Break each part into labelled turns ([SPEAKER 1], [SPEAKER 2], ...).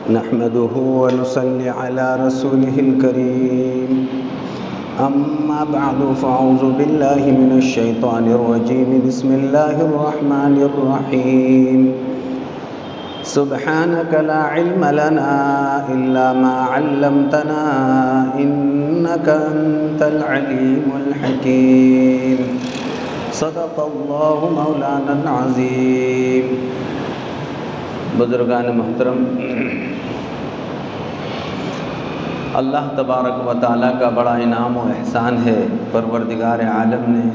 [SPEAKER 1] نحمده ونصلي على رسوله الكريم أما بعد فأعوذ بالله من الشيطان الرجيم بسم الله الرحمن الرحيم سبحانك لا علم لنا إلا ما علمتنا إنك أنت العليم الحكيم صدق الله مولانا العظيم. بزرگان محترم، اللہ تبارک و تعالیٰ کا بڑا انعام و احسان ہے. پروردگار عالم نے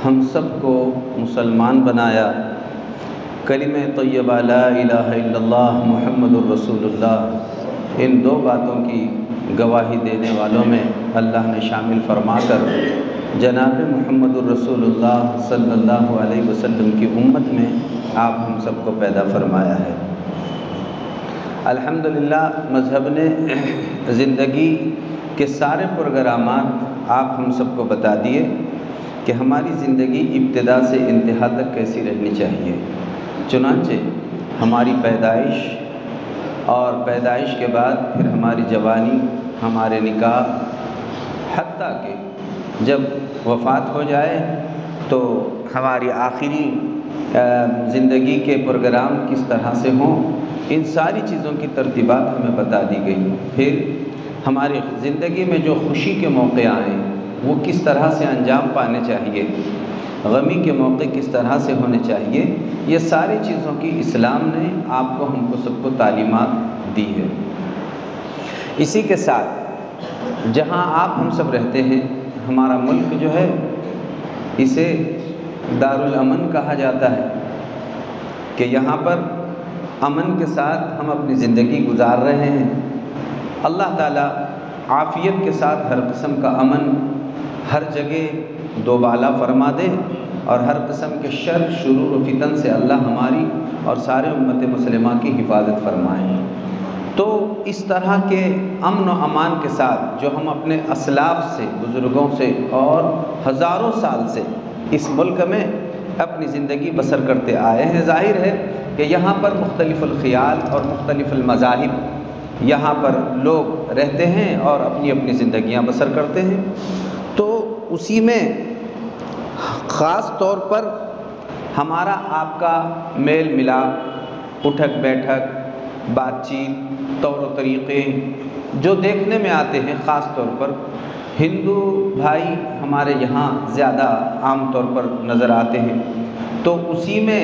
[SPEAKER 1] ہم سب کو مسلمان بنایا. کلمہ طیبہ لا الہ الا اللہ محمد الرسول اللہ، ان دو باتوں کی گواہی دینے والوں میں اللہ نے شامل فرما کر جناب محمد الرسول اللہ صلی اللہ علیہ وسلم کی امت میں آپ ہم سب کو پیدا فرمایا ہے. الحمدللہ مذہب نے زندگی کے سارے پروگرامات آپ ہم سب کو بتا دیے کہ ہماری زندگی ابتدا سے انتہا تک کیسی رہنی چاہیے. چنانچہ ہماری پیدائش اور پیدائش کے بعد پھر ہماری جوانی، ہمارے نکاح، حتیٰ کہ جب وفات ہو جائے تو ہماری آخری زندگی کے پروگرام کس طرح سے ہوں، ان ساری چیزوں کی ترتیبات ہمیں بتا دی گئی. پھر ہماری زندگی میں جو خوشی کے موقع آئیں وہ کس طرح سے انجام پانے چاہیے، غمی کے موقع کس طرح سے ہونے چاہیے، یہ ساری چیزوں کی اسلام نے آپ کو ہم کو سب کو تعلیمات دی ہے. اسی کے ساتھ جہاں آپ ہم سب رہتے ہیں، ہمارا ملک جو ہے اسے دارالامن کہا جاتا ہے کہ یہاں پر امن کے ساتھ ہم اپنی زندگی گزار رہے ہیں. اللہ تعالیٰ عافیت کے ساتھ ہر قسم کا امن ہر جگہ دوبالا فرما دے اور ہر قسم کے شر، شرور و فتن سے اللہ ہماری اور سارے امت مسلمہ کی حفاظت فرمائے. تو اس طرح کے امن و امان کے ساتھ جو ہم اپنے اسلاف سے، بزرگوں سے اور ہزاروں سال سے اس ملک میں اپنی زندگی بسر کرتے آئے ہیں، ظاہر ہے کہ یہاں پر مختلف الخیال اور مختلف المذاہب یہاں پر لوگ رہتے ہیں اور اپنی اپنی زندگیاں بسر کرتے ہیں. تو اسی میں خاص طور پر ہمارا آپ کا میل ملاپ، اٹھک بیٹھک، بات چیت، طور و طریقے جو دیکھنے میں آتے ہیں، خاص طور پر ہندو بھائی ہمارے یہاں زیادہ عام طور پر نظر آتے ہیں. تو اسی میں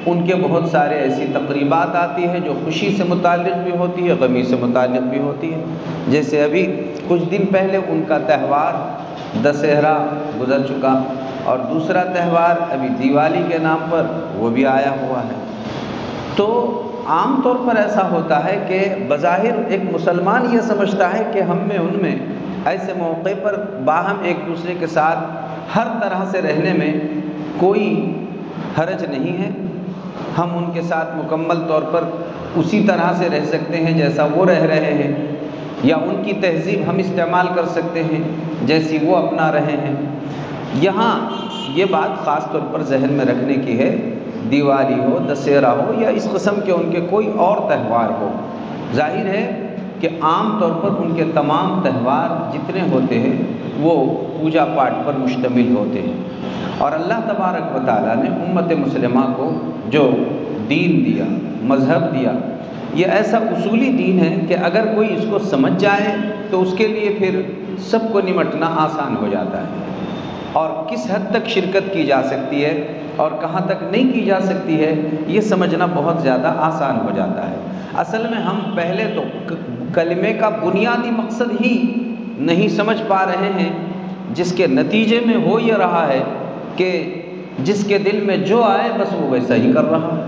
[SPEAKER 1] ان کے بہت سارے ایسی تقریبات آتی ہیں جو خوشی سے متعلق بھی ہوتی ہے، غمی سے متعلق بھی ہوتی ہے. جیسے ابھی کچھ دن پہلے ان کا تہوار دسہرہ گزر چکا اور دوسرا تہوار ابھی دیوالی کے نام پر وہ بھی آیا ہوا ہے. تو عام طور پر ایسا ہوتا ہے کہ بظاہر ایک مسلمان یہ سمجھتا ہے کہ ہم میں ان میں ایسے موقع پر باہم ایک دوسرے کے ساتھ ہر طرح سے رہنے میں کوئی حرج نہیں ہے. ہم ان کے ساتھ مکمل طور پر اسی طرح سے رہ سکتے ہیں جیسا وہ رہ رہے ہیں، یا ان کی تہذیب ہم استعمال کر سکتے ہیں جیسی وہ اپنا رہے ہیں. یہاں یہ بات خاص طور پر ذہن میں رکھنے کی ہے، دیوالی ہو، دسہرہ ہو یا اس قسم کے ان کے کوئی اور تہوار ہو، ظاہر ہے کہ عام طور پر ان کے تمام تہوار جتنے ہوتے ہیں وہ پوجا پاٹ پر مشتمل ہوتے ہیں. اور اللہ تبارک و تعالیٰ نے امت مسلمہ کو جو دین دیا، مذہب دیا، یہ ایسا اصولی دین ہے کہ اگر کوئی اس کو سمجھ جائے تو اس کے لیے پھر سب کو نمٹنا آسان ہو جاتا ہے. اور کس حد تک شرکت کی جا سکتی ہے اور کہاں تک نہیں کی جا سکتی ہے یہ سمجھنا بہت زیادہ آسان ہو جاتا ہے. اصل میں ہم پہلے تو کلمے کا بنیادی مقصد ہی نہیں سمجھ پا رہے ہیں، جس کے نتیجے میں ہو یہ رہا ہے کہ جس کے دل میں جو آئے بس وہ ویسا ہی کر رہا ہے.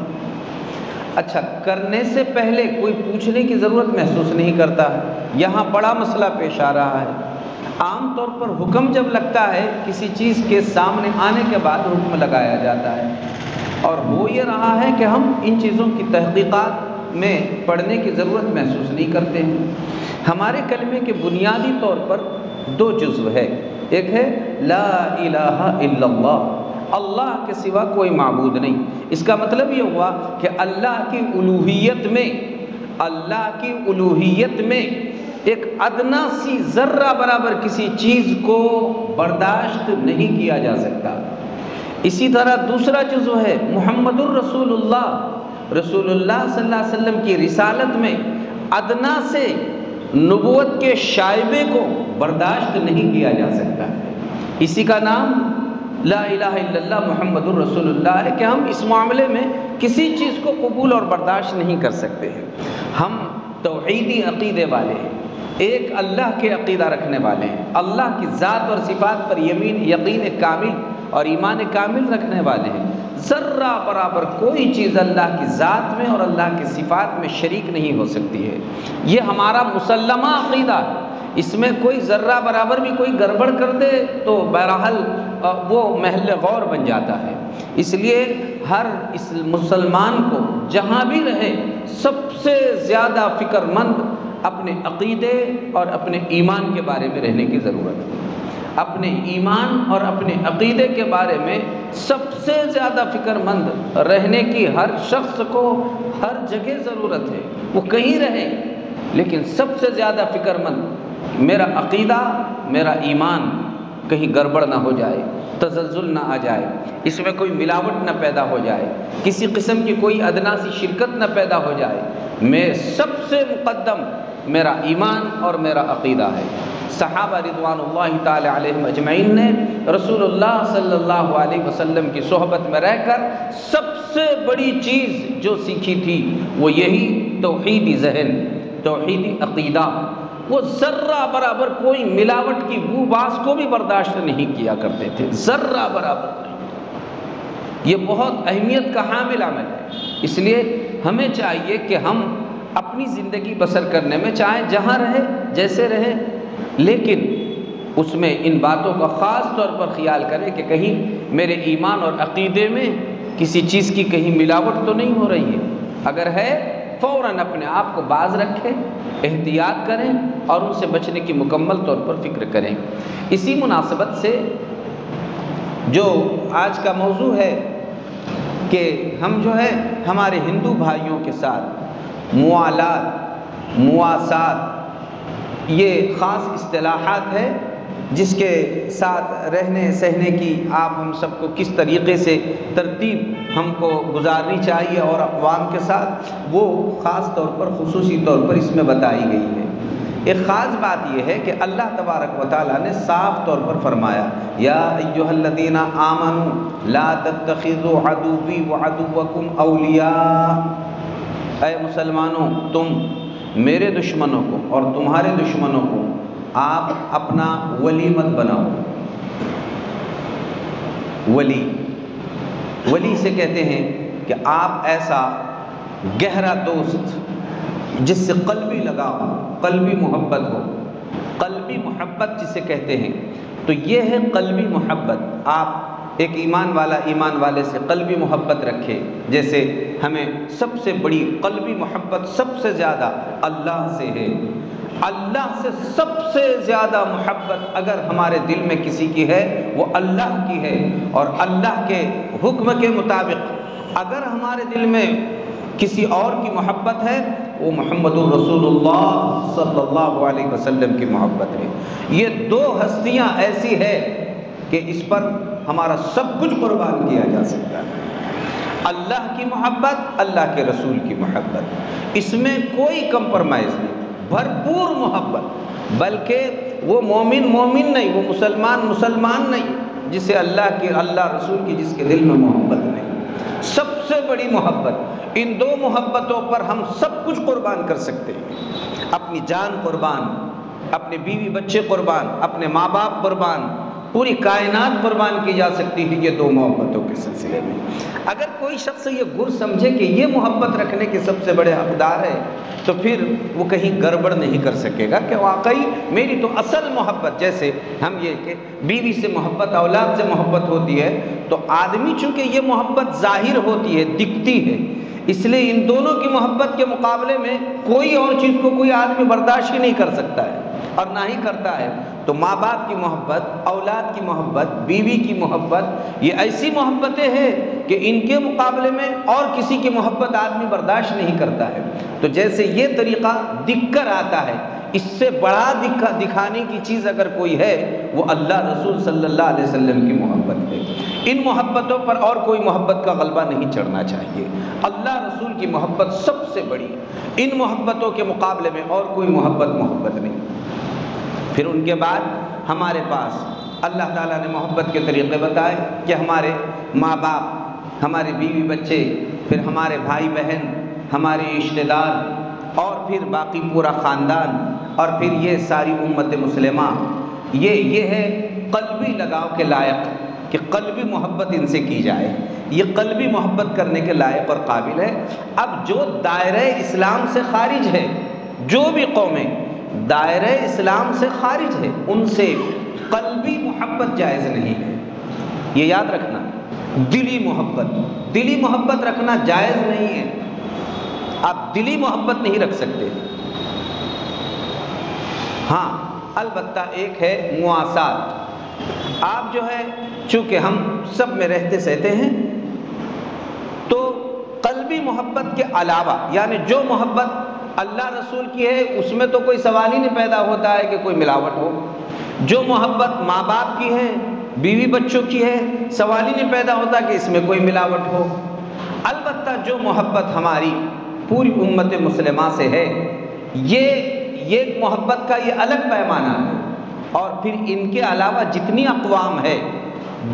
[SPEAKER 1] اچھا، کرنے سے پہلے کوئی پوچھنے کی ضرورت محسوس نہیں کرتا ہے. یہاں بڑا مسئلہ پیش آ رہا ہے. عام طور پر حکم جب لگتا ہے کسی چیز کے سامنے آنے کے بعد حکم لگایا جاتا ہے، اور ہو یہ رہا ہے کہ ہم ان چیزوں کی تحقیقات میں پڑھنے کی ضرورت محسوس نہیں کرتے ہیں. ہمارے کلمے کے بنیادی طور پر دو جزو ہے. ایک ہے لا الہ الا اللہ، اللہ کے سوا کوئی معبود نہیں. اس کا مطلب یہ ہوا کہ اللہ کی الوہیت میں اللہ کی الوہیت میں ایک ادنا سی ذرہ برابر کسی چیز کو برداشت نہیں کیا جا سکتا۔ اسی طرح دوسرا جزو ہے محمد الرسول اللہ، رسول اللہ صلی اللہ علیہ وسلم کی رسالت میں ادنا سے نبوت کے شائبے کو برداشت نہیں کیا جا سکتا۔ اسی کا نام لا الہ الا اللہ محمد الرسول اللہ ہے کہ ہم اس معاملے میں کسی چیز کو قبول اور برداشت نہیں کر سکتے ہیں۔ ہم توحیدی عقیدے والے ہیں، ایک اللہ کے عقیدہ رکھنے والے ہیں، اللہ کی ذات اور صفات پر یقین کامل اور ایمان کامل رکھنے والے ہیں۔ ذرہ برابر کوئی چیز اللہ کی ذات میں اور اللہ کی صفات میں شریک نہیں ہو سکتی ہے۔ یہ ہمارا مسلمہ عقیدہ ہے۔ اس میں کوئی ذرہ برابر بھی کوئی گڑبڑ کر دے تو بہرحال وہ محل غور بن جاتا ہے۔ اس لیے ہر اس مسلمان کو جہاں بھی رہے سب سے زیادہ فکر مند اپنے عقیدے اور اپنے ایمان کے بارے میں رہنے کی ضرورت ہے۔ اپنے ایمان اور اپنے عقیدے کے بارے میں سب سے زیادہ فکر مند رہنے کی ہر شخص کو ہر جگہ ضرورت ہے، وہ کہیں رہے لیکن سب سے زیادہ فکر مند میرا عقیدہ، میرا ایمان کہیں گڑبڑ نہ ہو جائے، تزلزل نہ آ جائے، اس میں کوئی ملاوٹ نہ پیدا ہو جائے، کسی قسم کی کوئی ادنا سی شرکت نہ پیدا ہو جائے۔ میں سب سے مقدم میرا ایمان اور میرا عقیدہ ہے۔ صحابہ رضوان اللہ تعالی علیہم اجمعین نے رسول اللہ صلی اللہ علیہ وسلم کی صحبت میں رہ کر سب سے بڑی چیز جو سیکھی تھی وہ یہی توحیدی ذہن، توحیدی عقیدہ۔ وہ ذرہ برابر کوئی ملاوٹ کی بو باس کو بھی برداشت نہیں کیا کرتے تھے، ذرہ برابر نہیں۔ یہ بہت اہمیت کا حامل عمل ہے۔ اس لیے ہمیں چاہیے کہ ہم اپنی زندگی بسر کرنے میں چاہے جہاں رہے جیسے رہے، لیکن اس میں ان باتوں کا خاص طور پر خیال کریں کہ کہیں میرے ایمان اور عقیدے میں کسی چیز کی کہیں ملاوٹ تو نہیں ہو رہی ہے۔ اگر ہے فوراً اپنے آپ کو باز رکھیں، احتیاط کریں اور ان سے بچنے کی مکمل طور پر فکر کریں۔ اسی مناسبت سے جو آج کا موضوع ہے کہ ہم جو ہے ہمارے ہندو بھائیوں کے ساتھ موالات، مواسات، یہ خاص اصطلاحات ہے جس کے ساتھ رہنے سہنے کی آپ ہم سب کو کس طریقے سے ترتیب ہم کو گزارنی چاہیے اور اقوام کے ساتھ، وہ خاص طور پر خصوصی طور پر اس میں بتائی گئی ہے۔ ایک خاص بات یہ ہے کہ اللہ تبارک و تعالیٰ نے صاف طور پر فرمایا یا ایھا الذین آمنوا لا تتخذوا عدوی وعدوکم اولیاء، اے مسلمانوں تم میرے دشمنوں کو اور تمہارے دشمنوں کو آپ اپنا ولی مت بناؤ۔ ولی سے کہتے ہیں کہ آپ ایسا گہرا دوست جس سے قلبی لگاؤ، قلبی محبت ہو، قلبی محبت جسے کہتے ہیں، تو یہ ہے قلبی محبت۔ آپ ایک ایمان والا ایمان والے سے قلبی محبت رکھے، جیسے ہمیں سب سے بڑی قلبی محبت سب سے زیادہ اللہ سے ہے۔ اللہ سے سب سے زیادہ محبت اگر ہمارے دل میں کسی کی ہے وہ اللہ کی ہے، اور اللہ کے حکم کے مطابق اگر ہمارے دل میں کسی اور کی محبت ہے وہ محمد الرسول اللہ صلی اللہ علیہ وسلم کی محبت ہے۔ یہ دو ہستیاں ایسی ہے کہ اس پر ہمارا سب کچھ قربان کیا جا سکتا ہے۔ اللہ کی محبت، اللہ کے رسول کی محبت، اس میں کوئی کمپرمائز نہیں، بھرپور محبت۔ بلکہ وہ مومن مومن نہیں، وہ مسلمان مسلمان نہیں جسے اللہ رسول کی جس کے دل میں محبت نہیں۔ سب سے بڑی محبت، ان دو محبتوں پر ہم سب کچھ قربان کر سکتے ہیں۔ اپنی جان قربان، اپنے بیوی بچے قربان، اپنے ماں باپ قربان، پوری کائنات قربان کی جا سکتی ہے یہ دو محبتوں کے سلسلے میں۔ اگر کوئی شخص یہ گر سمجھے کہ یہ محبت رکھنے کے سب سے بڑے حقدار ہے تو پھر وہ کہیں گڑبڑ نہیں کر سکے گا کہ واقعی میری تو اصل محبت، جیسے ہم یہ کہ بیوی سے محبت، اولاد سے محبت ہوتی ہے، تو آدمی چونکہ یہ محبت ظاہر ہوتی ہے، دکھتی ہے، اس لیے ان دونوں کی محبت کے مقابلے میں کوئی اور چیز کو کوئی آدمی برداشت ہی نہیں کر سکتا ہے اور نہ ہی کرتا ہے۔ تو ماں باپ کی محبت، اولاد کی محبت، بیوی کی محبت، یہ ایسی محبتیں ہیں کہ ان کے مقابلے میں اور کسی کی محبت آدمی برداشت نہیں کرتا ہے۔ تو جیسے یہ طریقہ دکھ کر آتا ہے، اس سے بڑا دکھانے کی چیز اگر کوئی ہے وہ اللہ رسول صلی اللہ علیہ وسلم کی محبت ہے۔ ان محبتوں پر اور کوئی محبت کا غلبہ نہیں چڑھنا چاہیے۔ اللہ رسول کی محبت سب سے بڑی، ان محبتوں کے مقابلے میں اور کوئی محبت نہیں۔ پھر ان کے بعد ہمارے پاس اللہ تعالیٰ نے محبت کے طریقے بتائے کہ ہمارے ماں باپ، ہمارے بیوی بچے، پھر ہمارے بھائی بہن، ہمارے رشتہ دار، اور پھر باقی پورا خاندان، اور پھر یہ ساری امت مسلمہ، یہ ہے قلبی لگاؤ کے لائق کہ قلبی محبت ان سے کی جائے، یہ قلبی محبت کرنے کے لائق اور قابل ہے۔ اب جو دائرہ اسلام سے خارج ہے، جو بھی قومیں دائرہ اسلام سے خارج ہے، ان سے قلبی محبت جائز نہیں ہے، یہ یاد رکھنا۔ دلی محبت رکھنا جائز نہیں ہے، آپ دلی محبت نہیں رکھ سکتے۔ ہاں البتہ ایک ہے مواسات۔ آپ جو ہے چونکہ ہم سب میں رہتے سہتے ہیں، تو قلبی محبت کے علاوہ یعنی جو محبت اللہ رسول کی ہے اس میں تو کوئی سوال ہی نہیں پیدا ہوتا ہے کہ کوئی ملاوٹ ہو۔ جو محبت ماں باپ کی ہے، بیوی بچوں کی ہے، سوال ہی نہیں پیدا ہوتا کہ اس میں کوئی ملاوٹ ہو۔ البتہ جو محبت ہماری پوری امت مسلمہ سے ہے، یہ محبت کا یہ الگ پیمانہ ہے۔ اور پھر ان کے علاوہ جتنی اقوام ہے،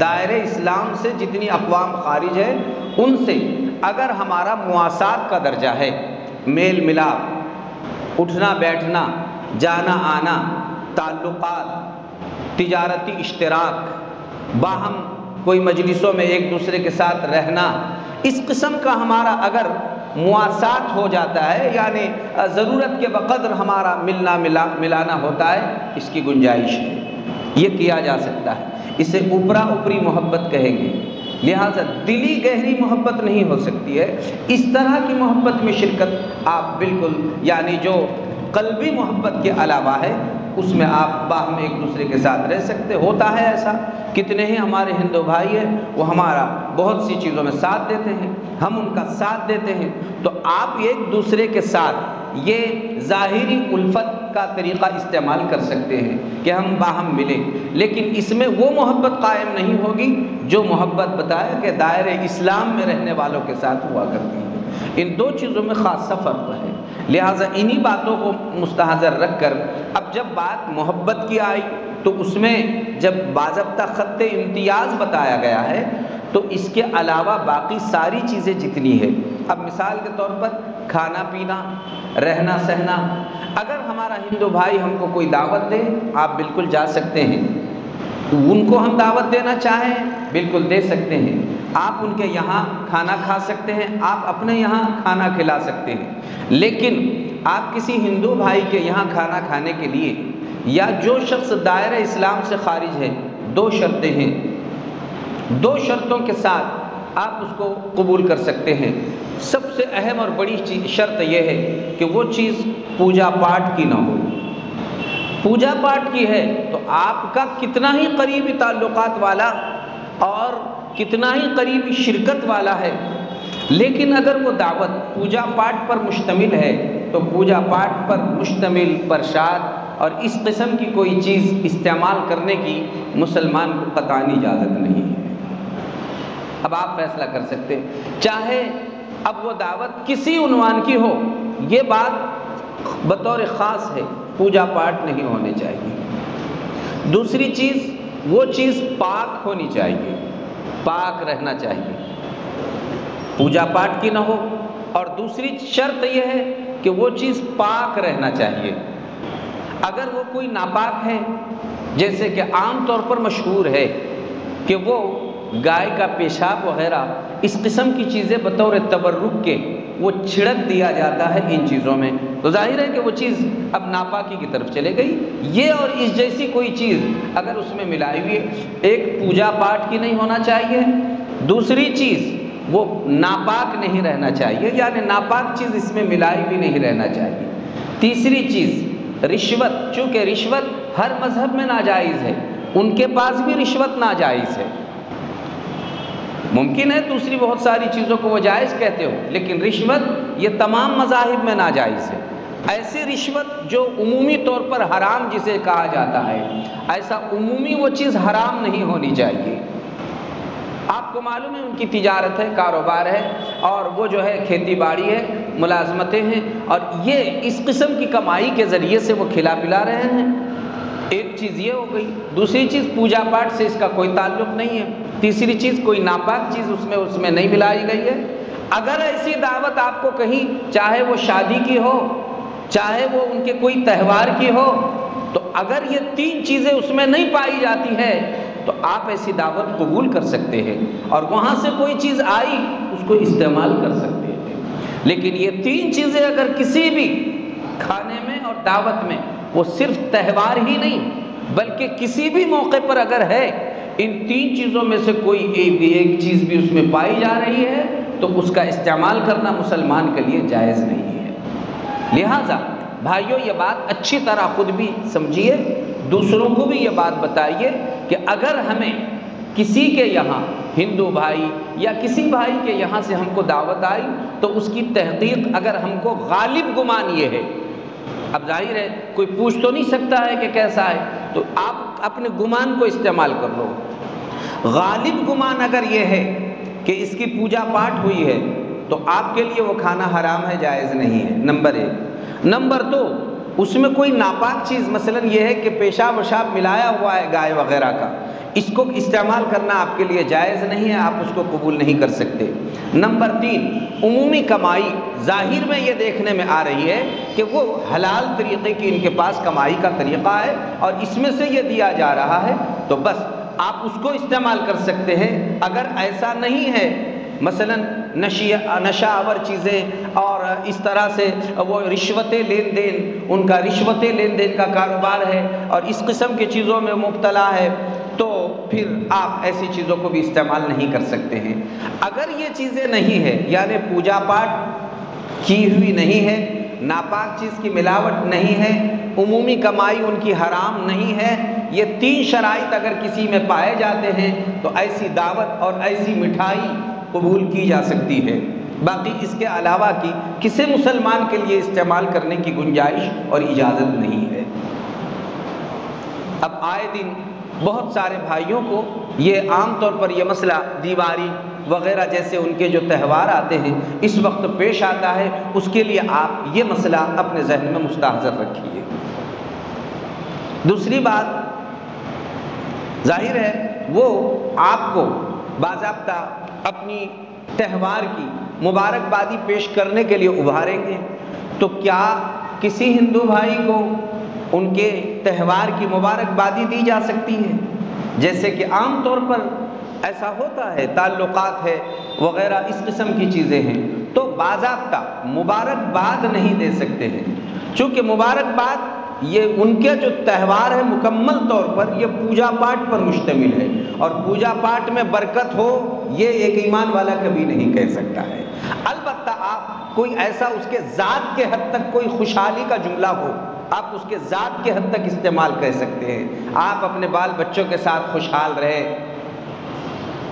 [SPEAKER 1] دائرہ اسلام سے جتنی اقوام خارج ہے، ان سے اگر ہمارا مواسات کا درجہ ہے، میل ملاپ، اٹھنا بیٹھنا، جانا آنا، تعلقات، تجارتی اشتراک، باہم کوئی مجلسوں میں ایک دوسرے کے ساتھ رہنا، اس قسم کا ہمارا اگر مواسات ہو جاتا ہے، یعنی ضرورت کے بقدر ہمارا ملنا ملانا ہوتا ہے، اس کی گنجائش ہے، یہ کیا جا سکتا ہے، اسے اوپرا اوپری محبت کہیں گے۔ لہٰذا دلی گہری محبت نہیں ہو سکتی ہے، اس طرح کی محبت میں شرکت آپ بالکل، یعنی جو قلبی محبت کے علاوہ ہے، اس میں آپ باہم ایک دوسرے کے ساتھ رہ سکتے۔ ہوتا ہے ایسا، کتنے ہی ہمارے ہندو بھائی ہیں، وہ ہمارا بہت سی چیزوں میں ساتھ دیتے ہیں، ہم ان کا ساتھ دیتے ہیں، تو آپ ایک دوسرے کے ساتھ یہ ظاہری الفت کا طریقہ استعمال کر سکتے ہیں کہ ہم باہم ملیں، لیکن اس میں وہ محبت قائم نہیں ہوگی جو محبت بتایا کہ دائرہ اسلام میں رہنے والوں کے ساتھ ہوا کرتی ہے۔ ان دو چیزوں میں خاصا فرق ہے، لہٰذا انہی باتوں کو مستحضر رکھ کر اب جب بات محبت کی آئی تو اس میں جب باضابطہ خط امتیاز بتایا گیا ہے تو اس کے علاوہ باقی ساری چیزیں جتنی ہے، اب مثال کے طور پر کھانا پینا، رہنا سہنا، اگر ہمارا ہندو بھائی ہم کو کوئی دعوت دے، آپ بالکل جا سکتے ہیں، ان کو ہم دعوت دینا چاہیں بالکل دے سکتے ہیں، آپ ان کے یہاں کھانا کھا سکتے ہیں، آپ اپنے یہاں کھانا کھلا سکتے ہیں، لیکن آپ کسی ہندو بھائی کے یہاں کھانا کھانے کے لیے یا جو شخص دائرہ اسلام سے خارج ہے، دو شرطیں ہیں، دو شرطوں کے ساتھ آپ اس کو قبول کر سکتے ہیں۔ سب سے اہم اور بڑی شرط یہ ہے کہ وہ چیز پوجا پاٹ کی نہ ہو۔ پوجا پاٹ کی ہے تو آپ کا کتنا ہی قریبی تعلقات والا اور کتنا ہی قریبی شرکت والا ہے، لیکن اگر وہ دعوت پوجا پاٹ پر مشتمل ہے تو پوجا پاٹ پر مشتمل پرساد اور اس قسم کی کوئی چیز استعمال کرنے کی مسلمان کو قطعی اجازت نہیں ہے۔ اب آپ فیصلہ کر سکتے ہیں، چاہے اب وہ دعوت کسی عنوان کی ہو، یہ بات بطور خاص ہے، پوجا پاٹ نہیں ہونے چاہیے۔ دوسری چیز، وہ چیز پاک ہونی چاہیے، پاک رہنا چاہیے، پوجا پاٹ کی نہ ہو، اور دوسری شرط یہ ہے کہ وہ چیز پاک رہنا چاہیے۔ اگر وہ کوئی ناپاک ہے، جیسے کہ عام طور پر مشہور ہے کہ وہ گائے کا پیشاب وغیرہ اس قسم کی چیزیں بطور تبرک کے وہ چھڑک دیا جاتا ہے ان چیزوں میں، تو ظاہر ہے کہ وہ چیز اب ناپاکی کی طرف چلے گئی۔ یہ اور اس جیسی کوئی چیز اگر اس میں ملائی ہوئی ہے، ایک پوجا پاٹ کی نہیں ہونا چاہیے، دوسری چیز وہ ناپاک نہیں رہنا چاہیے، یعنی ناپاک چیز اس میں ملائی ہوئی نہیں رہنا چاہیے، تیسری چیز رشوت، چونکہ رشوت ہر مذہب میں ناجائز ہے، ان کے پاس بھی رشوت ناجائز ہے۔ ممکن ہے دوسری بہت ساری چیزوں کو وہ جائز کہتے ہو، لیکن رشوت یہ تمام مذاہب میں ناجائز ہے۔ ایسی رشوت جو عمومی طور پر حرام جسے کہا جاتا ہے، ایسا عمومی وہ چیز حرام نہیں ہونی چاہیے۔ آپ کو معلوم ہے ان کی تجارت ہے، کاروبار ہے، اور وہ جو ہے کھیتی باڑی ہے، ملازمتیں ہیں، اور یہ اس قسم کی کمائی کے ذریعے سے وہ کھلا پلا رہے ہیں۔ ایک چیز یہ ہو گئی۔ دوسری چیز پوجا پاٹ سے اس کا کوئی تعلق نہیں ہے۔ تیسری چیز کوئی ناپاک چیز اس میں نہیں ملائی گئی ہے۔ اگر ایسی دعوت آپ کو کہیں، چاہے وہ شادی کی ہو، چاہے وہ ان کے کوئی تہوار کی ہو، تو اگر یہ تین چیزیں اس میں نہیں پائی جاتی ہے تو آپ ایسی دعوت قبول کر سکتے ہیں، اور وہاں سے کوئی چیز آئی اس کو استعمال کر سکتے ہیں۔ لیکن یہ تین چیزیں اگر کسی بھی کھانے میں اور دعوت میں، وہ صرف تہوار ہی نہیں بلکہ کسی بھی موقع پر اگر ہے، ان تین چیزوں میں سے کوئی ایک چیز بھی اس میں پائی جا رہی ہے تو اس کا استعمال کرنا مسلمان کے لیے جائز نہیں ہے۔ لہٰذا بھائیو، یہ بات اچھی طرح خود بھی سمجھیے، دوسروں کو بھی یہ بات بتائیے کہ اگر ہمیں کسی کے یہاں، ہندو بھائی یا کسی بھائی کے یہاں سے ہم کو دعوت آئی تو اس کی تحقیق اگر ہم کو غالب گمان یہ ہے، اب ظاہر ہے کوئی پوچھ تو نہیں سکتا ہے کہ کیسا ہے، تو آپ اپنے گمان کو استعمال کر لو۔ غالب گمان اگر یہ ہے کہ اس کی پوجا پاٹ ہوئی ہے تو آپ کے لیے وہ کھانا حرام ہے، جائز نہیں ہے، نمبر 1۔ نمبر 2، اس میں کوئی ناپاک چیز، مثلا یہ ہے کہ پیشاب وشاب ملایا ہوا ہے گائے وغیرہ کا، اس کو استعمال کرنا آپ کے لیے جائز نہیں ہے، آپ اس کو قبول نہیں کر سکتے۔ نمبر 3، عمومی کمائی ظاہر میں یہ دیکھنے میں آ رہی ہے کہ وہ حلال طریقے کی ان کے پاس کمائی کا طریقہ ہے اور اس میں سے یہ دیا جا رہا ہے، تو بس آپ اس کو استعمال کر سکتے ہیں۔ اگر ایسا نہیں ہے، مثلا نشہ آور چیزیں اور اس طرح سے وہ رشوتیں لین دین، ان کا رشوتیں لین دین کا کاروبار ہے اور اس قسم کی چیزوں میں مبتلا ہے، تو پھر آپ ایسی چیزوں کو بھی استعمال نہیں کر سکتے ہیں۔ اگر یہ چیزیں نہیں ہے، یعنی پوجا پاٹ کی ہوئی نہیں ہے، ناپاک چیز کی ملاوٹ نہیں ہے، عمومی کمائی ان کی حرام نہیں ہے، یہ تین شرائط اگر کسی میں پائے جاتے ہیں تو ایسی دعوت اور ایسی مٹھائی قبول کی جا سکتی ہے۔ باقی اس کے علاوہ کی کسی مسلمان کے لیے استعمال کرنے کی گنجائش اور اجازت نہیں ہے۔ اب آئے دن بہت سارے بھائیوں کو یہ عام طور پر یہ مسئلہ دیوالی وغیرہ جیسے ان کے جو تہوار آتے ہیں اس وقت پیش آتا ہے، اس کے لیے آپ یہ مسئلہ اپنے ذہن میں مستحضر رکھیے۔ دوسری بات، ظاہر ہے وہ آپ کو باضابطہ اپنی تہوار کی مبارکبادی پیش کرنے کے لیے ابھاریں گے، تو کیا کسی ہندو بھائی کو ان کے تہوار کی مبارکبادی دی جا سکتی ہے؟ جیسے کہ عام طور پر ایسا ہوتا ہے، تعلقات ہے وغیرہ اس قسم کی چیزیں ہیں، تو باضابطہ مبارکباد نہیں دے سکتے ہیں، چونکہ مبارکباد یہ ان کے جو تہوار ہے مکمل طور پر یہ پوجا پاٹ پر مشتمل ہے، اور پوجا پاٹ میں برکت ہو یہ ایک ایمان والا کبھی نہیں کہہ سکتا ہے۔ البتہ آپ کوئی ایسا اس کے ذات کے حد تک کوئی خوشحالی کا جملہ ہو، آپ اس کے ذات کے حد تک استعمال کر سکتے ہیں، آپ اپنے بال بچوں کے ساتھ خوشحال رہے،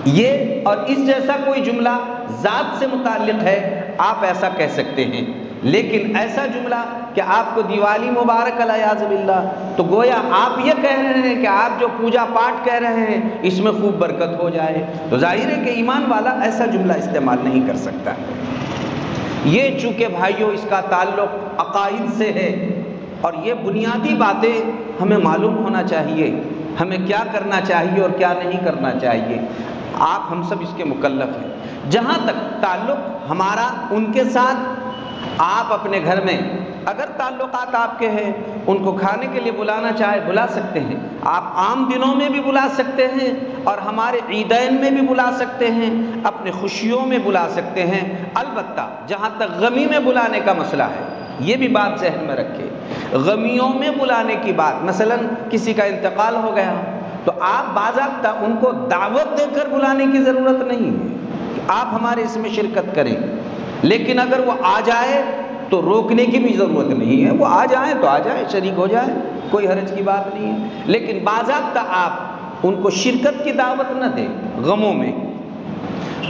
[SPEAKER 1] یہ اور اس جیسا کوئی جملہ ذات سے متعلق ہے آپ ایسا کہہ سکتے ہیں۔ لیکن ایسا جملہ کہ آپ کو دیوالی مبارک العیاذ باللہ، تو گویا آپ یہ کہہ رہے ہیں کہ آپ جو پوجا پاٹ کہہ رہے ہیں اس میں خوب برکت ہو جائے، تو ظاہر ہے کہ ایمان والا ایسا جملہ استعمال نہیں کر سکتا ہے۔ یہ چونکہ بھائیوں اس کا تعلق عقائد سے ہے اور یہ بنیادی باتیں ہمیں معلوم ہونا چاہیے، ہمیں کیا کرنا چاہیے اور کیا نہیں کرنا چاہیے، آپ ہم سب اس کے مکلف ہیں۔ جہاں تک تعلق ہمارا ان کے ساتھ، آپ اپنے گھر میں اگر تعلقات آپ کے ہیں ان کو کھانے کے لیے بلانا چاہے بلا سکتے ہیں، آپ عام دنوں میں بھی بلا سکتے ہیں اور ہمارے عیدین میں بھی بلا سکتے ہیں، اپنے خوشیوں میں بلا سکتے ہیں۔ البتہ جہاں تک غمی میں بلانے کا مسئلہ ہے یہ بھی بات ذہن میں رکھے، غمیوں میں بلانے کی بات، مثلا کسی کا انتقال ہو گیا تو آپ باضابطہ ان کو دعوت دے کر بلانے کی ضرورت نہیں ہے کہ آپ ہمارے اس میں شرکت کریں، لیکن اگر وہ آ جائے تو روکنے کی بھی ضرورت نہیں ہے، وہ آ جائیں تو آ جائیں، شریک ہو جائیں، کوئی حرج کی بات نہیں ہے۔ لیکن باضابطہ آپ ان کو شرکت کی دعوت نہ دیں غموں میں۔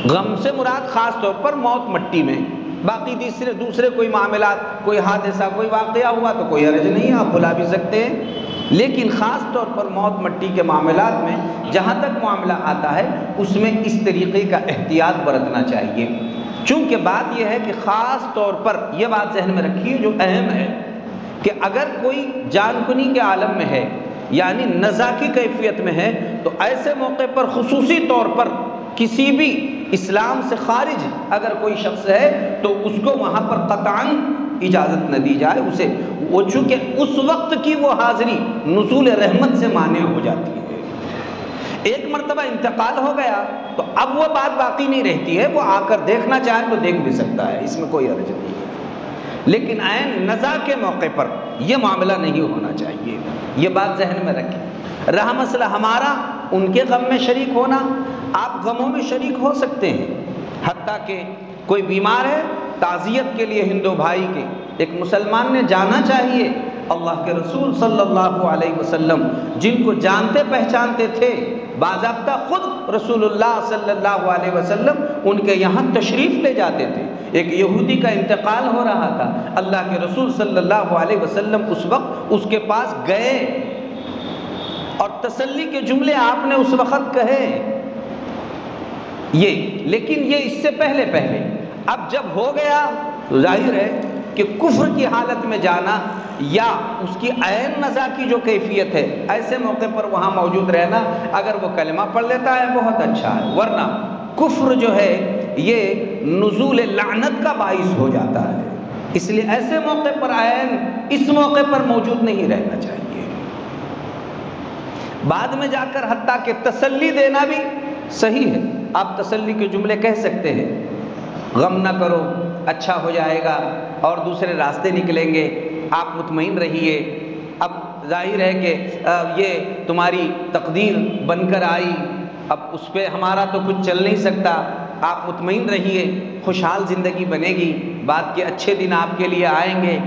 [SPEAKER 1] غم سے مراد خاص طور پر موت مٹی میں، باقی دوسرے کوئی معاملات، کوئی حادثہ، کوئی واقعہ ہوا تو کوئی حرج نہیں ہے، آپ بلا بھی سکتے ہیں۔ لیکن خاص طور پر موت مٹی کے معاملات میں جہاں تک معاملہ آتا ہے اس میں اس طریقے کا احتیاط برتنا چاہیے۔ چونکہ بات یہ ہے کہ خاص طور پر یہ بات ذہن میں رکھیے جو اہم ہے کہ اگر کوئی جان کنی کے عالم میں ہے، یعنی نزا کی کیفیت میں ہے، تو ایسے موقع پر خصوصی طور پر کسی بھی اسلام سے خارج اگر کوئی شخص ہے تو اس کو وہاں پر قطعاً اجازت نہ دی جائے اسے، وہ چونکہ اس وقت کی وہ حاضری نزول رحمت سے مانع ہو جاتی ہے۔ ایک مرتبہ انتقال ہو گیا تو اب وہ بات باقی نہیں رہتی ہے، وہ آ کر دیکھنا چاہے تو دیکھ بھی سکتا ہے، اس میں کوئی حرج نہیں ہے۔ لیکن عین نزا کے موقع پر یہ معاملہ نہیں ہونا چاہیے، یہ بات ذہن میں رکھیں۔ رہا مسئلہ ہمارا ان کے غم میں شریک ہونا، آپ غموں میں شریک ہو سکتے ہیں، حتیٰ کہ کوئی بیمار ہے، تعزیت کے لیے ہندو بھائی کے ایک مسلمان نے جانا چاہیے۔ اللہ کے رسول صلی اللہ علیہ وسلم جن کو جانتے پہچانتے تھے، باضابطہ خود رسول اللہ صلی اللہ علیہ وسلم ان کے یہاں تشریف لے جاتے تھے۔ ایک یہودی کا انتقال ہو رہا تھا، اللہ کے رسول صلی اللہ علیہ وسلم اس وقت اس کے پاس گئے اور تسلی کے جملے آپ نے اس وقت کہے۔ لیکن یہ اس سے پہلے اب جب ہو گیا تو ظاہر ہے کہ کفر کی حالت میں جانا یا اس کی عین نزا کی جو کیفیت ہے، ایسے موقع پر وہاں موجود رہنا، اگر وہ کلمہ پڑھ لیتا ہے بہت اچھا ہے، ورنہ کفر جو ہے یہ نزول لعنت کا باعث ہو جاتا ہے۔ اس لیے ایسے موقع پر عین اس موقع پر موجود نہیں رہنا چاہیے۔ بعد میں جا کر حتیٰ کہ تسلی دینا بھی صحیح ہے، آپ تسلی کے جملے کہہ سکتے ہیں، غم نہ کرو، اچھا ہو جائے گا اور دوسرے راستے نکلیں گے، آپ مطمئن رہیے، اب ظاہر ہے کہ یہ تمہاری تقدیر بن کر آئی، اب اس پہ ہمارا تو کچھ چل نہیں سکتا، آپ مطمئن رہیے، خوشحال زندگی بنے گی، بعد کے اچھے دن آپ کے لیے آئیں گے،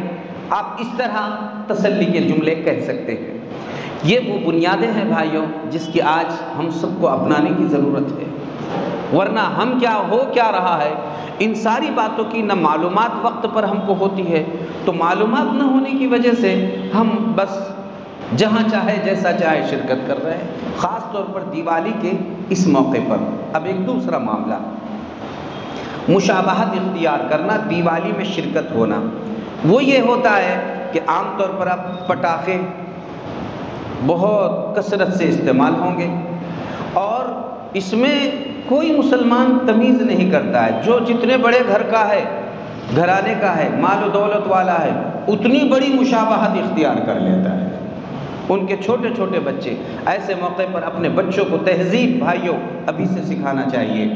[SPEAKER 1] آپ اس طرح تسلی کے جملے کہہ سکتے ہیں۔ یہ وہ بنیادیں ہیں بھائیوں جس کی آج ہم سب کو اپنانے کی ضرورت ہے، ورنہ ہم کیا رہا ہے، ان ساری باتوں کی نہ معلومات وقت پر ہم کو ہوتی ہے، تو معلومات نہ ہونے کی وجہ سے ہم بس جہاں چاہے جیسا چاہے شرکت کر رہے ہیں۔ خاص طور پر دیوالی کے اس موقع پر اب ایک دوسرا معاملہ، مشابہت اختیار کرنا، دیوالی میں شرکت ہونا، وہ یہ ہوتا ہے کہ عام طور پر اب پٹاخے بہت کثرت سے استعمال ہوں گے اور اس میں کوئی مسلمان تمیز نہیں کرتا ہے، جو جتنے بڑے گھر کا ہے، گھرانے کا ہے، مال و دولت والا ہے، اتنی بڑی مشابہت اختیار کر لیتا ہے۔ ان کے چھوٹے چھوٹے بچے، ایسے موقع پر اپنے بچوں کو تہذیب بھائیوں ابھی سے سکھانا چاہیے،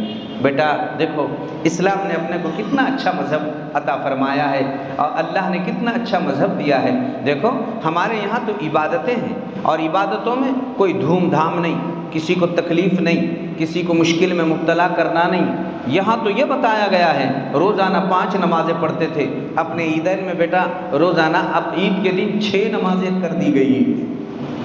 [SPEAKER 1] بیٹا دیکھو اسلام نے اپنے کو کتنا اچھا مذہب عطا فرمایا ہے اور اللہ نے کتنا اچھا مذہب دیا ہے، دیکھو ہمارے یہاں تو عبادتیں ہیں اور عبادتوں میں کوئی دھوم دھام نہیں، کسی کو تکلیف نہیں، کسی کو مشکل میں مبتلا کرنا نہیں، یہاں تو یہ بتایا گیا ہے روزانہ 5 نمازیں پڑھتے تھے، اپنے عیدین میں بیٹا روزانہ اب عید کے دن 6 نمازیں کر دی گئی ہیں،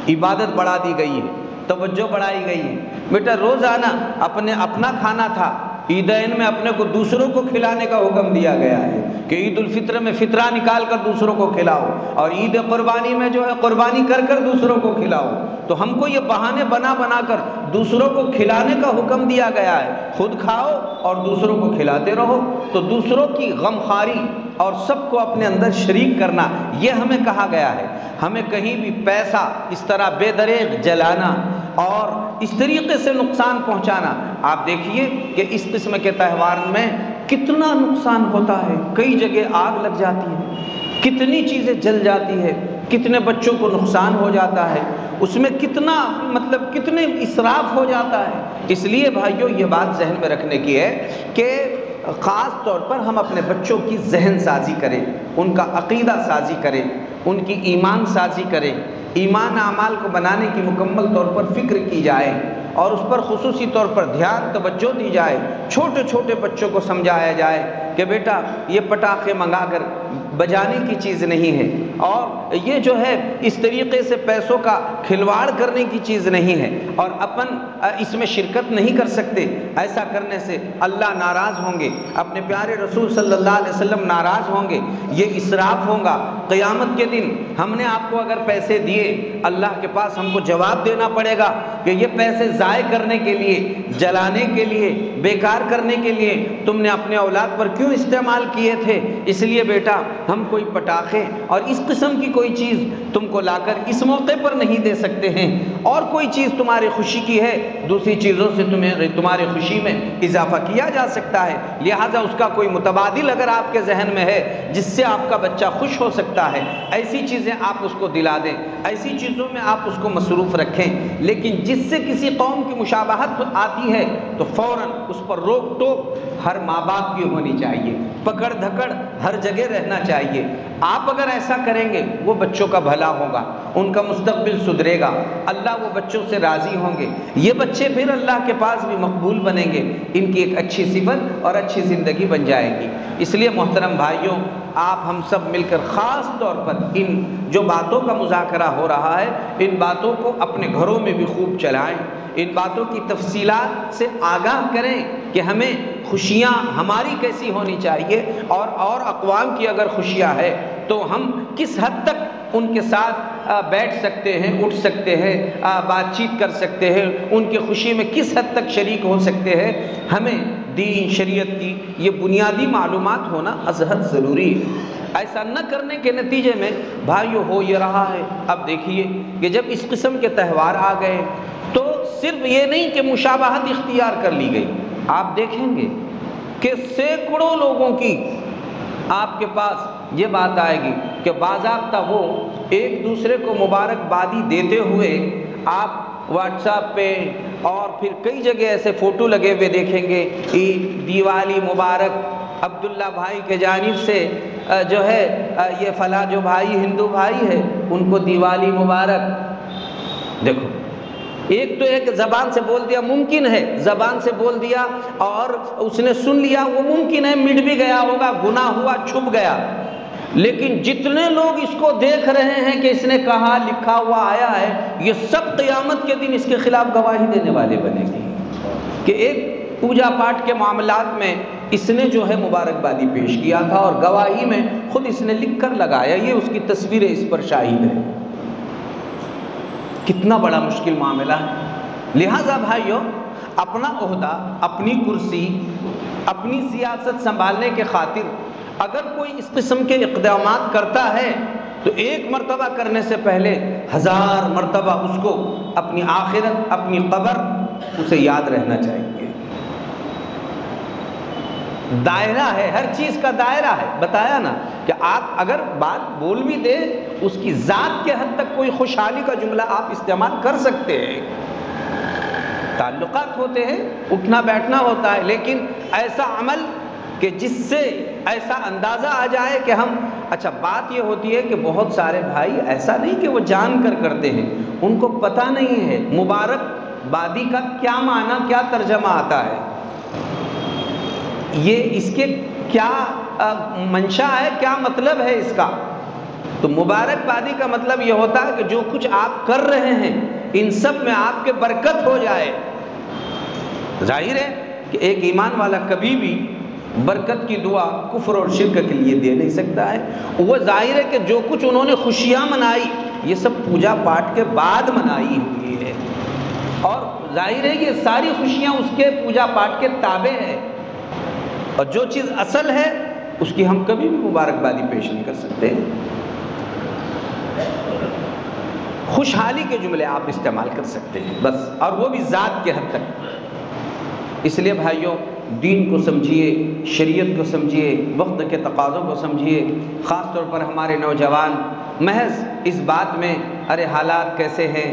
[SPEAKER 1] عبادت بڑھا دی گئی ہے، توجہ بڑھائی گئی ہے، بیٹا روزانہ اپنا کھانا تھا، عیدین میں اپنے کو دوسروں کو کھلانے کا حکم دیا گیا ہے کہ عید الفطر میں فطرہ نکال کر دوسروں کو کھلاؤ اور عید قربانی میں جو ہے قربانی کر کر دوسروں کو کھلاؤ، تو ہم کو یہ بہانے بنا کر دوسروں کو کھلانے کا حکم دیا گیا ہے، خود کھاؤ اور دوسروں کو کھلاتے رہو، تو دوسروں کی غمخواری اور سب کو اپنے اندر شریک کرنا یہ ہمیں کہا گیا ہے۔ ہمیں کہیں بھی پیسہ اس طرح بے دریغ جلانا اور اس طریقے سے نقصان پہنچانا، آپ دیکھیے کہ اس قسم کے تہوار میں کتنا نقصان ہوتا ہے، کئی جگہ آگ لگ جاتی ہے، کتنی چیزیں جل جاتی ہے، کتنے بچوں کو نقصان ہو جاتا ہے، اس میں کتنے اسراف ہو جاتا ہے۔ اس لیے بھائیوں یہ بات ذہن میں رکھنے کی ہے کہ خاص طور پر ہم اپنے بچوں کی ذہن سازی کریں، ان کا عقیدہ سازی کریں، ان کی ایمان سازی کریں، ایمان اعمال کو بنانے کی مکمل طور پر فکر کی جائے اور اس پر خصوصی طور پر دھیان توجہ دی جائے، چھوٹے چھوٹے بچوں کو سمجھایا جائے کہ بیٹا یہ پٹاخے منگا کر بجانے کی چیز نہیں ہے، اور یہ جو ہے اس طریقے سے پیسوں کا کھلواڑ کرنے کی چیز نہیں ہے، اور اپن اس میں شرکت نہیں کر سکتے۔ ایسا کرنے سے اللہ ناراض ہوں گے، اپنے پیارے رسول صلی اللہ علیہ وسلم ناراض ہوں گے، یہ اسراف ہوگا۔ قیامت کے دن ہم نے آپ کو اگر پیسے دیے، اللہ کے پاس ہم کو جواب دینا پڑے گا کہ یہ پیسے ضائع کرنے کے لیے، جلانے کے لیے، بیکار کرنے کے لیے تم نے اپنے اولاد پر کیوں استعمال کیے تھے؟ اس لیے بیٹا ہم کوئی پٹاخے اور اس قسم کی کوئی چیز تم کو لا کر اس موقع پر نہیں دے سکتے ہیں، اور کوئی چیز تمہاری خوشی کی ہے دوسری چیزوں سے تمہاری خوشی میں اضافہ کیا جا سکتا ہے، لہٰذا اس کا کوئی متبادل اگر آپ کے ذہن میں ہے جس سے آپ کا بچہ خوش ہو سکتا ہے، ایسی چیزیں آپ اس کو دلا دیں، ایسی چیزوں میں آپ اس کو مصروف رکھیں۔ لیکن جس سے کسی قوم کی مشابہت آتی ہے تو فوراً اس پر روک ٹوک ہر ماں باپ کی ہونی چاہیے، پکڑ دھکڑ ہر جگہ رہنا چاہیے۔ آپ اگر ایسا کریں گے وہ بچوں کا بھلا ہوگا، ان کا مستقبل سدھرے گا، اللہ وہ بچوں سے راضی ہوں گے، یہ بچے پھر اللہ کے پاس بھی مقبول بنیں گے، ان کی ایک اچھی صفت اور اچھی زندگی بن جائے گی۔ اس لیے محترم بھائیوں، آپ ہم سب مل کر خاص طور پر ان جو باتوں کا مذاکرہ ہو رہا ہے، ان باتوں کو اپنے گھروں میں بھی خوب چلائیں، ان باتوں کی تفصیلات سے آگاہ کریں کہ ہمیں خوشیاں ہماری کیسی ہونی چاہیے، اور اقوام کی اگر خوشیاں ہے تو ہم کس حد تک ان کے ساتھ بیٹھ سکتے ہیں، اٹھ سکتے ہیں، بات چیت کر سکتے ہیں، ان کی خوشی میں کس حد تک شریک ہو سکتے ہیں۔ ہمیں دین شریعت کی یہ بنیادی معلومات ہونا ازحد ضروری ہے۔ ایسا نہ کرنے کے نتیجے میں بھائیو ہو یہ رہا ہے، اب دیکھیے کہ جب اس قسم کے تہوار آ گئے تو صرف یہ نہیں کہ مشابہت اختیار کر لی گئی، آپ دیکھیں گے کہ سینکڑوں لوگوں کی آپ کے پاس یہ بات آئے گی کہ باضابطہ وہ ایک دوسرے کو مبارکبادی دیتے ہوئے آپ واٹس ایپ پہ اور پھر کئی جگہ ایسے فوٹو لگے ہوئے دیکھیں گے، عید دیوالی مبارک، عبداللہ بھائی کے جانب سے جو ہے یہ فلاں جو بھائی ہندو بھائی ہے ان کو دیوالی مبارک۔ دیکھو ایک تو ایک زبان سے بول دیا، ممکن ہے زبان سے بول دیا اور اس نے سن لیا، وہ ممکن ہے مٹ بھی گیا ہوگا، گناہ ہوا چھپ گیا، لیکن جتنے لوگ اس کو دیکھ رہے ہیں کہ اس نے کہا لکھا ہوا آیا ہے، یہ سب قیامت کے دن اس کے خلاف گواہی دینے والے بنے گے کہ ایک پوجا پاٹ کے معاملات میں اس نے جو ہے مبارکبادی پیش کیا تھا، اور گواہی میں خود اس نے لکھ کر لگایا، یہ اس کی تصویریں اس پر شاہد ہے۔ کتنا بڑا مشکل معاملہ ہے۔ لہذا بھائیو، اپنا عہدہ، اپنی کرسی، اپنی سیاست سنبھالنے کے خاطر اگر کوئی اس قسم کے اقدامات کرتا ہے تو ایک مرتبہ کرنے سے پہلے 1000 مرتبہ اس کو اپنی آخرت، اپنی قبر اسے یاد رہنا چاہیے۔ دائرہ ہے، ہر چیز کا دائرہ ہے، بتایا نا کہ آپ اگر بات بول بھی دیں اس کی ذات کے حد تک کوئی خوشحالی کا جملہ آپ استعمال کر سکتے ہیں، تعلقات ہوتے ہیں، اٹھنا بیٹھنا ہوتا ہے، لیکن ایسا عمل کہ جس سے ایسا اندازہ آ جائے کہ ہم اچھا بات یہ ہوتی ہے کہ بہت سارے بھائی ایسا نہیں کہ وہ جان کر کرتے ہیں، ان کو پتہ نہیں ہے مبارک بادی کا کیا معنی، کیا ترجمہ آتا ہے، یہ اس کے کیا منشا ہے، کیا مطلب ہے اس کا۔ تو مبارک بادی کا مطلب یہ ہوتا ہے کہ جو کچھ آپ کر رہے ہیں ان سب میں آپ کے برکت ہو جائے۔ ظاہر ہے کہ ایک ایمان والا کبھی بھی برکت کی دعا کفر اور شرک کے لیے دے نہیں سکتا ہے۔ وہ ظاہر ہے کہ جو کچھ انہوں نے خوشیاں منائی یہ سب پوجا پاٹ کے بعد منائی ہوئی ہے، اور ظاہر ہے یہ ساری خوشیاں اس کے پوجا پاٹ کے تابع ہیں، اور جو چیز اصل ہے اس کی ہم کبھی بھی مبارکبادی پیش نہیں کر سکتے۔ خوشحالی کے جملے آپ استعمال کر سکتے ہیں بس، اور وہ بھی ذات کے حد تک۔ اس لیے بھائیوں، دین کو سمجھیے، شریعت کو سمجھیے، وقت کے تقاضوں کو سمجھیے۔ خاص طور پر ہمارے نوجوان محض اس بات میں ارے حالات کیسے ہیں،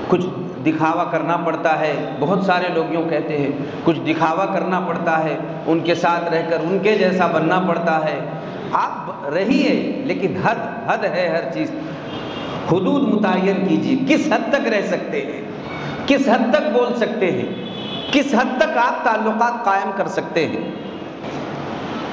[SPEAKER 1] کچھ دکھاوا کرنا پڑتا ہے، بہت سارے لوگ یوں کہتے ہیں کچھ دکھاوا کرنا پڑتا ہے، ان کے ساتھ رہ کر ان کے جیسا بننا پڑتا ہے۔ آپ رہیے لیکن حد ہے ہر چیز، حدود متعین کیجیے، کس حد تک رہ سکتے ہیں، کس حد تک بول سکتے ہیں، کس حد تک آپ تعلقات قائم کر سکتے ہیں۔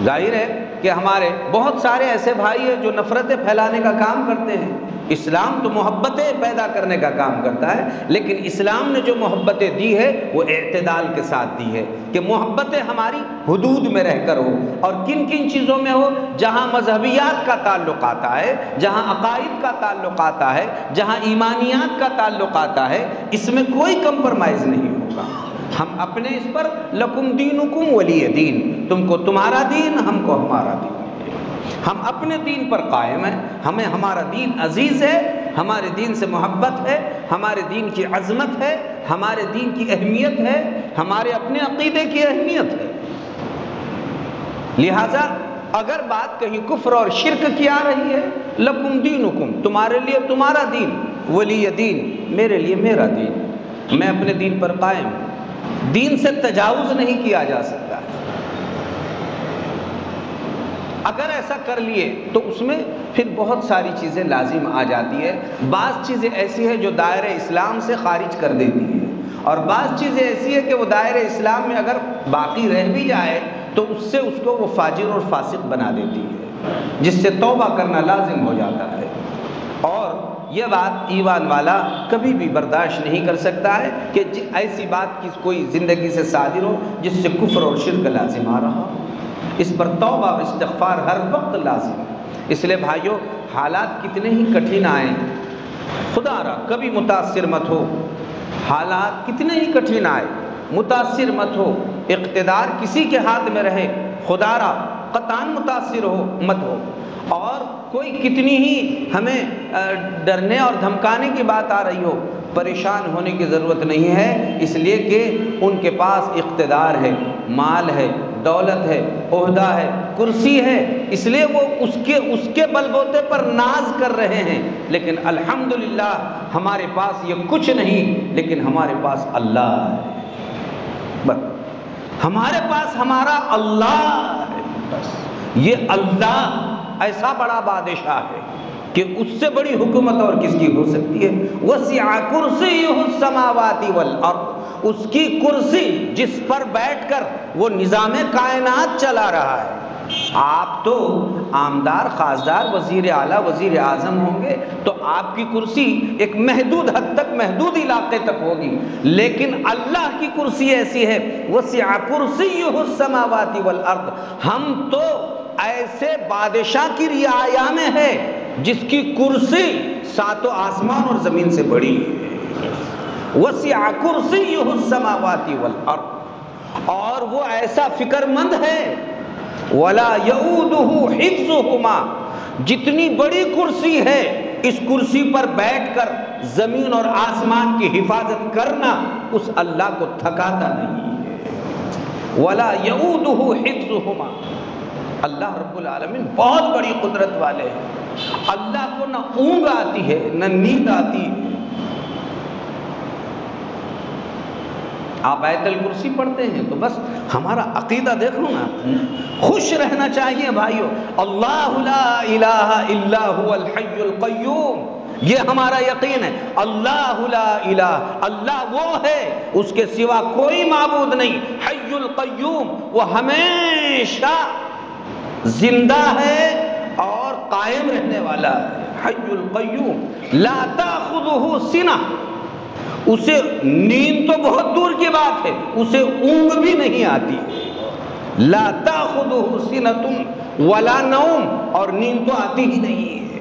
[SPEAKER 1] ظاہر ہے کہ ہمارے بہت سارے ایسے بھائی ہیں جو نفرتیں پھیلانے کا کام کرتے ہیں۔ اسلام تو محبتیں پیدا کرنے کا کام کرتا ہے، لیکن اسلام نے جو محبتیں دی ہے وہ اعتدال کے ساتھ دی ہے، کہ محبتیں ہماری حدود میں رہ کر ہو، اور کن کن چیزوں میں ہو؟ جہاں مذہبیات کا تعلق آتا ہے، جہاں عقائد کا تعلق آتا ہے، جہاں ایمانیات کا تعلق آتا ہے، اس میں کوئی کمپرمائز نہیں ہوگا۔ ہم اپنے اس پر لکم دینکم ولی دین، تم کو تمہارا دین، ہم کو ہمارا دین، ہم اپنے دین پر قائم ہیں، ہمیں ہمارا دین عزیز ہے، ہمارے دین سے محبت ہے، ہمارے دین کی عظمت ہے، ہمارے دین کی اہمیت ہے، ہمارے اپنے عقیدے کی اہمیت ہے۔ لہٰذا اگر بات کہیں کفر اور شرک کی آ رہی ہے، لکم دینکم، تمہارے لیے تمہارا دین، ولی دین، میرے لیے میرا دین، میں اپنے دین پر قائم ہوں۔ دین سے تجاوز نہیں کیا جا سکتا۔ اگر ایسا کر لیے تو اس میں پھر بہت ساری چیزیں لازم آ جاتی ہے۔ بعض چیزیں ایسی ہیں جو دائرہ اسلام سے خارج کر دیتی ہیں، اور بعض چیزیں ایسی ہیں کہ وہ دائرہ اسلام میں اگر باقی رہ بھی جائے تو اس سے اس کو وہ فاجر اور فاسق بنا دیتی ہے، جس سے توبہ کرنا لازم ہو جاتا ہے۔ اور یہ بات ایمان والا کبھی بھی برداشت نہیں کر سکتا ہے کہ ایسی بات کی کوئی زندگی سے صادر ہو جس سے کفر اور شرک لازم آ رہا ہو۔ اس پر توبہ اور استغفار ہر وقت لازم ہے۔ اس لیے بھائیو، حالات کتنے ہی کٹھن آئیں، خدا را کبھی متاثر مت ہو۔ حالات کتنے ہی کٹھن آئے، متاثر مت ہو۔ اقتدار کسی کے ہاتھ میں رہے، خدا را قطعاً متاثر مت ہو۔ اور کوئی کتنی ہی ہمیں ڈرنے اور دھمکانے کی بات آ رہی ہو، پریشان ہونے کی ضرورت نہیں ہے، اس لیے کہ ان کے پاس اقتدار ہے، مال ہے، دولت ہے، عہدہ ہے، کرسی ہے، اس لیے وہ اس کے بل بوتے پر ناز کر رہے ہیں۔ لیکن الحمدللہ ہمارے پاس یہ کچھ نہیں، لیکن ہمارے پاس اللہ ہے، بس ہمارے پاس ہمارا اللہ ہے۔ بس یہ اللہ ایسا بڑا بادشاہ ہے کہ اس سے بڑی حکومت اور کس کی ہو سکتی ہے؟ وسع کرسیہ السماوات والارض، اس کی کرسی جس پر بیٹھ کر وہ نظام کائنات چلا رہا ہے۔ آپ تو عامدار، خاصدار، وزیر اعلیٰ، وزیر اعظم ہوں گے تو آپ کی کرسی ایک محدود حد تک، محدود علاقے تک ہوگی، لیکن اللہ کی کرسی ایسی ہے، وسع کرسیہ السماوات والارض۔ ہم تو ایسے بادشاہ کی رعایا میں ہے جس کی کرسی ساتوں آسمان اور زمین سے بڑی ہے۔ وسع کرسیہ السماوات والارض، اور وہ ایسا فکر مند ہے، ولا یؤودہ حفظہما، جتنی بڑی کرسی ہے اس کرسی پر بیٹھ کر زمین اور آسمان کی حفاظت کرنا اس اللہ کو تھکاتا نہیں ہے۔ ولا یؤودہ حفظہما، اللہ رب العالمین بہت بڑی قدرت والے ہیں۔ اللہ کو نہ اونگ آتی ہے نہ نیند آتی ہے۔ آپ آیت الکرسی پڑھتے ہیں تو بس ہمارا عقیدہ دیکھو نا، خوش رہنا چاہیے بھائیو۔ اللہ لا الہ الا هو الحی القیوم، یہ ہمارا یقین ہے۔ اللہ لا الہ، اللہ وہ ہے، اس کے سوا کوئی معبود نہیں۔ حی القیوم، وہ ہمیشہ زندہ ہے اور قائم رہنے والا ہے۔ حی القیوم لا تاخذہ سنہ، اسے نیند تو بہت دور کی بات ہے، اسے اونگ بھی نہیں آتی۔ لا تاخذہ سنۃ ولا نوم، اور نیند تو آتی ہی نہیں ہے۔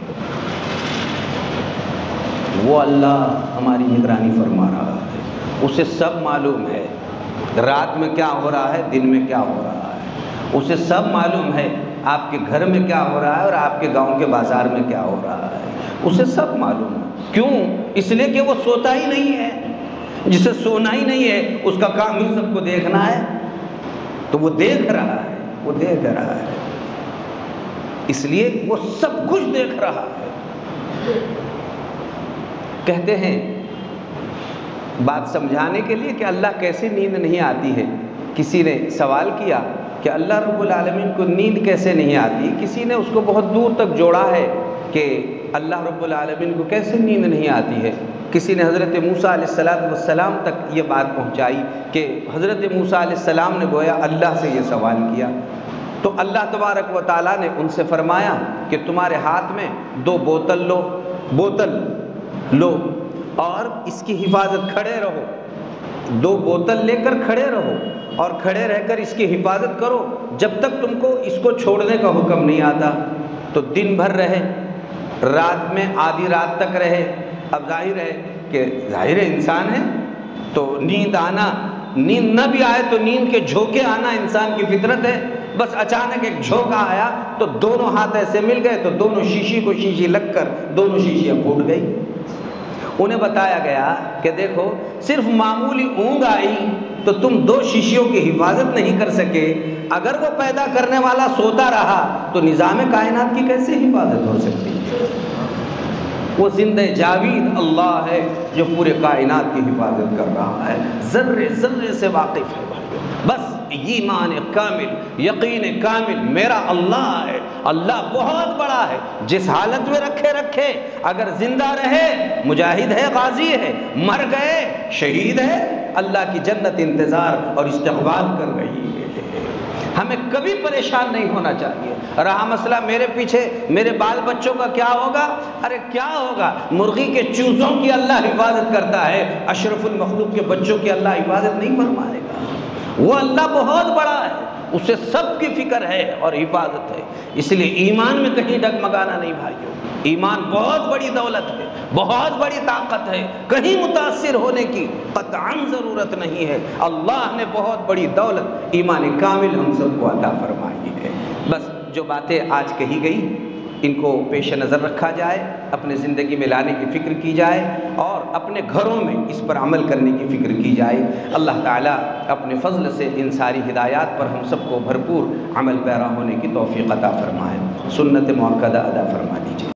[SPEAKER 1] وہ اللہ ہماری نگرانی فرما رہا ہے، اسے سب معلوم ہے، رات میں کیا ہو رہا ہے، دن میں کیا ہو رہا ہے، اسے سب معلوم ہے، آپ کے گھر میں کیا ہو رہا ہے اور آپ کے گاؤں کے بازار میں کیا ہو رہا ہے، اسے سب معلوم ہے۔ کیوں؟ اس لیے کہ وہ سوتا ہی نہیں ہے، جسے سونا ہی نہیں ہے اس کا کام ہی سب کو دیکھنا ہے، تو وہ دیکھ رہا ہے، وہ دیکھ رہا ہے، اس لیے وہ سب کچھ دیکھ رہا ہے۔ کہتے ہیں بات سمجھانے کے لیے کہ اللہ کیسے نیند نہیں آتی ہے، کسی نے سوال کیا کہ اللہ رب العالمین کو نیند کیسے نہیں آتی؟ کسی نے اس کو بہت دور تک جوڑا ہے کہ اللہ رب العالمین کو کیسے نیند نہیں آتی ہے۔ کسی نے حضرت موسیٰ علیہ السلام تک یہ بات پہنچائی کہ حضرت موسیٰ علیہ السلام نے گویا اللہ سے یہ سوال کیا، تو اللہ تبارک و تعالیٰ نے ان سے فرمایا کہ تمہارے ہاتھ میں 2 بوتل لو اور اس کی حفاظت کھڑے رہو، 2 بوتل لے کر کھڑے رہو اور کھڑے رہ کر اس کی حفاظت کرو جب تک تم کو اس کو چھوڑنے کا حکم نہیں آتا۔ تو دن بھر رہے، رات میں آدھی رات تک رہے۔ اب ظاہر ہے انسان ہے تو نیند نہ بھی آئے تو نیند کے جھونکے آنا انسان کی فطرت ہے۔ بس اچانک ایک جھونکا آیا تو دونوں ہاتھ ایسے مل گئے تو دونوں شیشی لگ کر دونوں شیشیاں پھوٹ گئی۔ انہیں بتایا گیا کہ دیکھو صرف معمولی اونگ آئی تو تم 2 شیشیوں کی حفاظت نہیں کر سکے، اگر وہ پیدا کرنے والا سوتا رہا تو نظام کائنات کی کیسے حفاظت ہو سکتی ہے؟ وہ زندہ جاوید اللہ ہے جو پورے کائنات کی حفاظت کر رہا ہے، ذرے ذرے سے واقف ہے بھائیو۔ بس ایمان کامل، یقین کامل، میرا اللہ ہے، اللہ بہت بڑا ہے، جس حالت میں رکھے اگر زندہ رہے مجاہد ہے، غازی ہے، مر گئے شہید ہے، اللہ کی جنت انتظار اور استقبال کر رہی ہے۔ ہمیں کبھی پریشان نہیں ہونا چاہیے۔ رہا مسئلہ میرے پیچھے میرے بال بچوں کا کیا ہوگا، ارے کیا ہوگا، مرغی کے چوزوں کی اللہ حفاظت کرتا ہے، اشرف المخلوق کے بچوں کی اللہ حفاظت نہیں فرمائے گا۔ وہ اللہ بہت بڑا ہے، اسے سب کی فکر ہے اور حفاظت ہے۔ اس لیے ایمان میں کہیں ڈگمگانا نہیں بھائیو۔ ایمان بہت بڑی دولت ہے، بہت بڑی طاقت ہے، کہیں متاثر ہونے کی قطعاً ضرورت نہیں ہے۔ اللہ نے بہت بڑی دولت ایمان کامل ہم سب کو عطا فرمائی ہے۔ بس جو باتیں آج کہی گئی ان کو پیش نظر رکھا جائے، اپنے زندگی میں لانے کی فکر کی جائے اور اپنے گھروں میں اس پر عمل کرنے کی فکر کی جائے۔ اللہ تعالیٰ اپنے فضل سے ان ساری ہدایات پر ہم سب کو بھرپور عمل پیرا ہونے کی توفیق عطا فرمائے۔ سنت مؤکدہ ادا فرما دیجیے۔